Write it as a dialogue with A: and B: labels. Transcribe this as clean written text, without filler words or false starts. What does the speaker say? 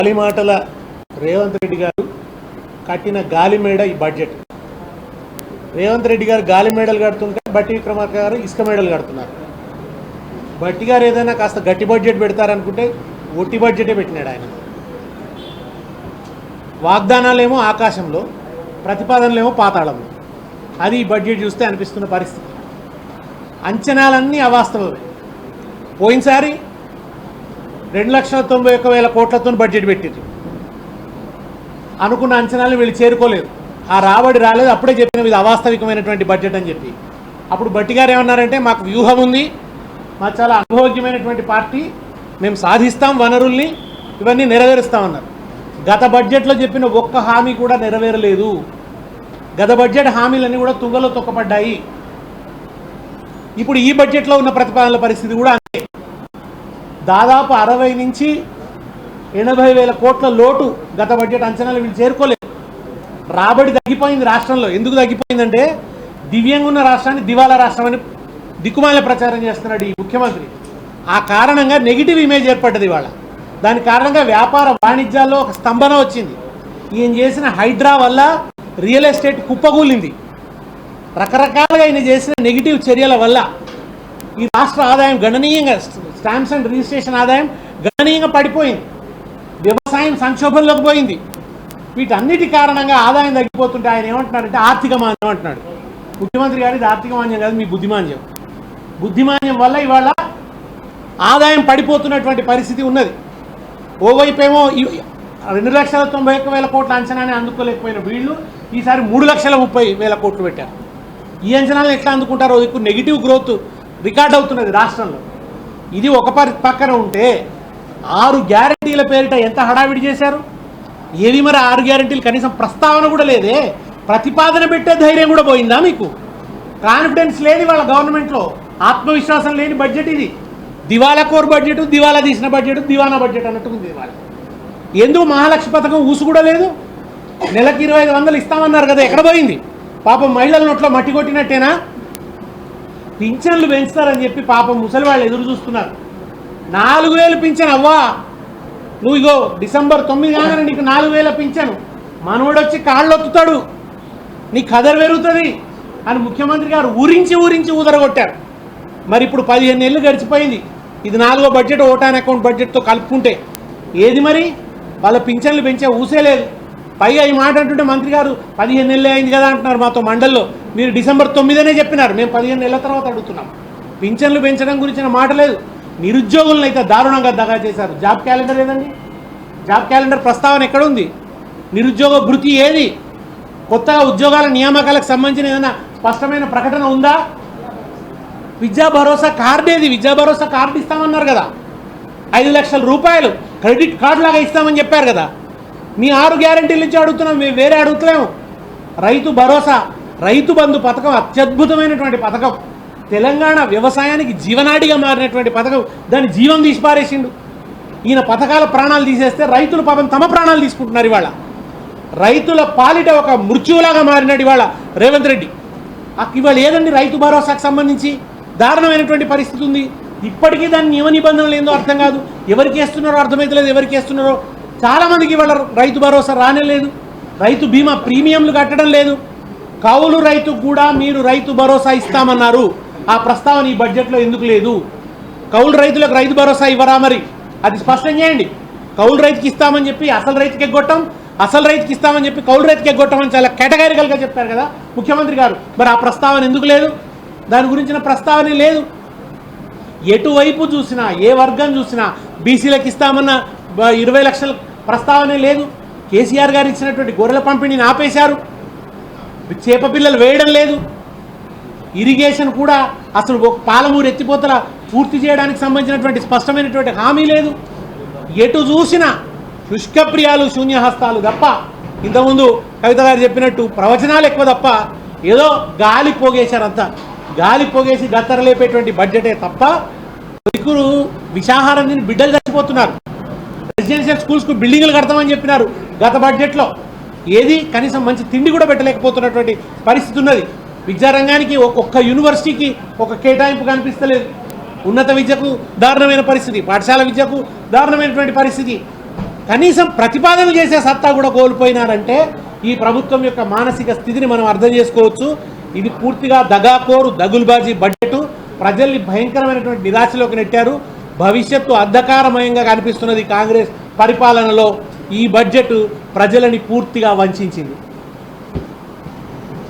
A: గాలి మాటల రేవంత్ రెడ్డి గారు కట్టిన గాలి మేడ ఈ బడ్జెట్. రేవంత్ రెడ్డి గారు గాలి మేడలు కడుతుంటే బట్టి విక్రమార్క గారు ఇసుక మేడలు కడుతున్నారు. బట్టి గారు ఏదైనా కాస్త గట్టి బడ్జెట్ పెడతారనుకుంటే ఒట్టి బడ్జెటే పెట్టినాడు ఆయన. వాగ్దానాలేమో ఆకాశంలో, ప్రతిపాదనలేమో పాతాళంలో. అది ఈ బడ్జెట్ చూస్తే అనిపిస్తున్న పరిస్థితి. అంచనాలన్నీ అవాస్తవమే. పోయినసారి 2,91,000 కోట్లతో బడ్జెట్ పెట్టింది. అనుకున్న అంచనాలు వీళ్ళు చేరుకోలేదు. ఆ రాబడి రాలేదు. అప్పుడే చెప్పిన ఇది అవాస్తవికమైనటువంటి బడ్జెట్ అని చెప్పి. అప్పుడు బట్టి గారు ఏమన్నారంటే, మాకు వ్యూహం ఉంది, మాకు చాలా అనుభవజ్ఞమైనటువంటి పార్టీ, మేము సాధిస్తాం, వనరుల్ని ఇవన్నీ నెరవేరుస్తామన్నారు. గత బడ్జెట్లో చెప్పిన ఒక్క హామీ కూడా నెరవేరలేదు. గత బడ్జెట్ హామీలన్నీ కూడా తుంగలో తొక్కపడ్డాయి. ఇప్పుడు ఈ బడ్జెట్లో ఉన్న ప్రతిపాదనల పరిస్థితి కూడా అంతే. దాదాపు 60 నుంచి 80,000 కోట్ల లోటు గత బడ్జెట్ అంచనాలు వీళ్ళు చేరుకోలేదు. రాబడి తగ్గిపోయింది రాష్ట్రంలో. ఎందుకు తగ్గిపోయిందంటే, దివ్యంగా ఉన్న రాష్ట్రాన్ని దివాలా రాష్ట్రం అని దిక్కుమాల ప్రచారం చేస్తున్నాడు ఈ ముఖ్యమంత్రి. ఆ కారణంగా నెగిటివ్ ఇమేజ్ ఏర్పడ్డది ఇవాళ. దాని కారణంగా వ్యాపార వాణిజ్యాల్లో ఒక స్తంభన వచ్చింది. ఈయన చేసిన హైడ్రా వల్ల రియల్ ఎస్టేట్ కుప్పగూలింది. రకరకాలుగా ఈయన చేసిన నెగిటివ్ చర్యల వల్ల ఈ రాష్ట్ర ఆదాయం గణనీయంగా, స్టాంప్స్ అండ్ రిజిస్ట్రేషన్ ఆదాయం గణనీయంగా పడిపోయింది. వ్యవసాయం సంక్షోభంలోకి పోయింది. వీటన్నిటి కారణంగా ఆదాయం తగ్గిపోతుంటే ఆయన ఏమంటున్నాడంటే ఆర్థిక మాంద్యం అంటున్నాడు. ముఖ్యమంత్రి గారు ఇది ఆర్థిక మాంద్యం కాదు, మీ బుద్ధిమాంద్యం. బుద్ధిమాంద్యం వల్ల ఇవాళ ఆదాయం పడిపోతున్నటువంటి పరిస్థితి ఉన్నది. ఓవైపేమో 2,91,000 కోట్ల అంచనాన్ని అందుకోలేకపోయిన వీళ్ళు ఈసారి 3,30,000 కోట్లు పెట్టారు. ఈ అంచనాలను ఎట్లా అందుకుంటారో ఇప్పుడు నెగిటివ్ గ్రోత్ రికార్డ్ అవుతున్నది రాష్ట్రంలో. ఇది ఒక పక్కన ఉంటే 6 గ్యారంటీల పేరిట ఎంత హడావిడి చేశారు. ఏవి మరి 6 గ్యారంటీలు కనీసం ప్రస్తావన కూడా లేదే. ప్రతిపాదన పెట్టే ధైర్యం కూడా పోయిందా మీకు? కాన్ఫిడెన్స్ లేదు వాళ్ళ గవర్నమెంట్లో. ఆత్మవిశ్వాసం లేని బడ్జెట్ ఇది. దివాలా కోర్ బడ్జెట్, దివాలా తీసిన బడ్జెట్, దివానా బడ్జెట్ అన్నట్టుంది ఇవాళ. ఎందుకు మహాలక్ష్మి పథకం ఊసు కూడా లేదు? నెలకి 2,500 ఇస్తామన్నారు కదా, ఎక్కడ పోయింది? పాపం మహిళల నోట్లో మట్టి కొట్టినట్టేనా? పింఛన్లు పెంచుతారని చెప్పి పాపం ముసలి వాళ్ళు ఎదురు చూస్తున్నారు. 4,000 పింఛన్ అవ్వా, నువ్వు ఇగో డిసెంబర్ 9 కాగానే నీకు 4,000 పింఛను, మనవడొచ్చి కాళ్ళు ఒత్తుతాడు, నీ కదర్ పెరుగుతుంది అని ముఖ్యమంత్రి గారు ఊరించి ఊదరగొట్టారు. మరి ఇప్పుడు 15 నెలలు గడిచిపోయింది. ఇది 4వ బడ్జెట్, ఓటాన్ అకౌంట్ బడ్జెట్తో కలుపుకుంటే. ఏది మరి వాళ్ళ పింఛన్లు పెంచే ఊసే లేదు. పైగా ఈ మాట అంటుంటే మంత్రి గారు 15 నెలలే అయింది కదా అంటున్నారు మాతో మండల్లో. మీరు డిసెంబర్ 9 చెప్పినారు, మేము 15 నెలల తర్వాత అడుగుతున్నాం. పింఛన్లు పెంచడం గురించిన మాట లేదు. నిరుద్యోగులను అయితే దారుణంగా దగా చేశారు. జాబ్ క్యాలెండర్ ఏదండి? జాబ్ క్యాలెండర్ ప్రస్తావన ఎక్కడుంది? నిరుద్యోగ భృతి ఏది? కొత్తగా ఉద్యోగాల నియామకాలకు సంబంధించిన ఏదైనా స్పష్టమైన ప్రకటన ఉందా? విద్యా భరోసా కార్డు ఏది? విద్యా భరోసా కార్డు ఇస్తామన్నారు కదా, 5 లక్షల రూపాయలు క్రెడిట్ కార్డు లాగా ఇస్తామని చెప్పారు కదా. మీ 6 గ్యారంటీలు ఇచ్చి అడుగుతున్నాం, మేము వేరే అడుగుతలేము. రైతు భరోసా, రైతు బంధు పథకం అత్యద్భుతమైనటువంటి పథకం. తెలంగాణ వ్యవసాయానికి జీవనాడిగా మారినటువంటి పథకం. దాన్ని జీవం తీసి పారేసిండు ఈయన. పథకాల ప్రాణాలు తీసేస్తే రైతులు పాపం తమ ప్రాణాలు తీసుకుంటున్నారు ఇవాళ. రైతుల పాలిట ఒక మృత్యువులాగా మారినాడు ఇవాళ రేవంత్ రెడ్డి. ఇవాళ ఏదండి రైతు భరోసాకు సంబంధించి దారుణమైనటువంటి పరిస్థితి ఉంది. ఇప్పటికీ దాని నియమ నిబంధనలు ఏందో అర్థం కాదు. ఎవరికి వేస్తున్నారో అర్థమవుతలేదు. ఎవరికి వేస్తున్నారో చాలామందికి ఇవాళ రైతు భరోసా రానే లేదు. రైతు బీమా ప్రీమియంలు కట్టడం లేదు. కౌలు రైతుకు కూడా మీరు రైతు భరోసా ఇస్తామన్నారు. ఆ ప్రస్తావన ఈ బడ్జెట్లో ఎందుకు లేదు? కౌలు రైతులకు రైతు భరోసా ఇవ్వరా? మరి అది స్పష్టం చేయండి. కౌలు రైతుకి ఇస్తామని చెప్పి అసలు రైతుకి ఎగ్గొట్టం, అసలు రైతుకి ఇస్తామని చెప్పి కౌలు రైతుకి ఎగ్గొట్టమని చాలా కేటగారికల్గా చెప్పారు కదా ముఖ్యమంత్రి గారు. మరి ఆ ప్రస్తావన ఎందుకు లేదు? దాని గురించిన ప్రస్తావనే లేదు. ఎటువైపు చూసినా, ఏ వర్గం చూసినా బీసీలకు ఇస్తామన్న 20 లక్షల ప్రస్తావనే లేదు. కేసీఆర్ గారు ఇచ్చినటువంటి గొర్రెల పంపిణీని ఆపేశారు. చేప పిల్లలు వేయడం లేదు. ఇరిగేషన్ కూడా అసలు పాలమూరు ఎత్తిపోతల పూర్తి చేయడానికి సంబంధించినటువంటి స్పష్టమైనటువంటి హామీ లేదు. ఎటు చూసినా శుష్కప్రియాలు, శూన్యహస్తాలు తప్ప. ఇంతకుముందు కవిత గారు చెప్పినట్టు ప్రవచనాలు ఎక్కువ తప్ప ఏదో గాలి పోగేశారంతా. గాలి పోగేసి గత్తరలేపేటువంటి బడ్జెటే తప్ప కొడుకులు విషాహారం తిని బిడ్డలు చచ్చిపోతున్నారు. రెసిడెన్షియల్ స్కూల్స్కు బిల్డింగులు కడతామని చెప్పినారు గత బడ్జెట్లో. ఏది కనీసం మంచి తిండి కూడా పెట్టలేకపోతున్నటువంటి పరిస్థితి ఉన్నది. విద్యారంగానికి ఒక్క యూనివర్సిటీకి ఒక కేటాయింపు కనిపిస్తలేదు. ఉన్నత విద్యకు దారుణమైన పరిస్థితి, పాఠశాల విద్యకు దారుణమైనటువంటి పరిస్థితి. కనీసం ప్రతిపాదన చేసే సత్తా కూడా కోల్పోయినారంటే ఈ ప్రభుత్వం యొక్క మానసిక స్థితిని మనం అర్థం చేసుకోవచ్చు. ఇది పూర్తిగా దగాకోరు దగులుబాజీ బడ్జెట్, ప్రజల్ని భయంకరమైనటువంటి నిరాశలోకి నెట్టారు. భవిష్యత్తు అంధకారమయంగా కనిపిస్తున్నది కాంగ్రెస్ పరిపాలనలో. ఈ బడ్జెట్ ప్రజలని పూర్తిగా వంచింది.